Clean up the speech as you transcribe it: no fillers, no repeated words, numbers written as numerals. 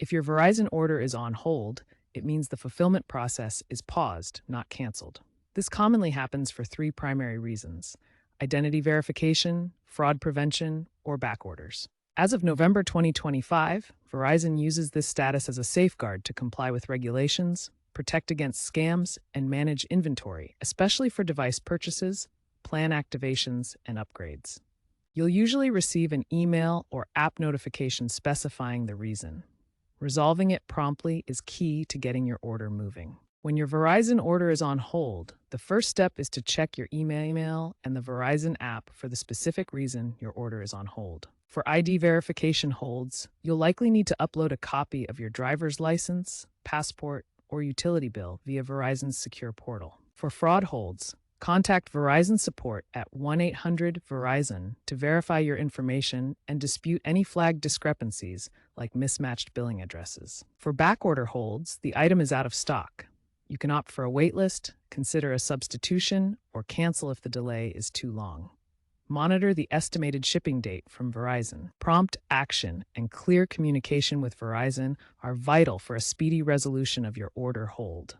If your Verizon order is on hold, it means the fulfillment process is paused, not canceled. This commonly happens for three primary reasons: identity verification, fraud prevention, or back orders. As of November 2025, Verizon uses this status as a safeguard to comply with regulations, protect against scams, and manage inventory, especially for device purchases, plan activations, and upgrades. You'll usually receive an email or app notification specifying the reason. Resolving it promptly is key to getting your order moving. When your Verizon order is on hold, the first step is to check your email and the Verizon app for the specific reason your order is on hold. For ID verification holds, you'll likely need to upload a copy of your driver's license, passport, or utility bill via Verizon's secure portal. For fraud holds, contact Verizon support at 1-800-VERIZON to verify your information and dispute any flagged discrepancies like mismatched billing addresses. For backorder holds, the item is out of stock. You can opt for a waitlist, consider a substitution, or cancel if the delay is too long. Monitor the estimated shipping date from Verizon. Prompt action and clear communication with Verizon are vital for a speedy resolution of your order hold.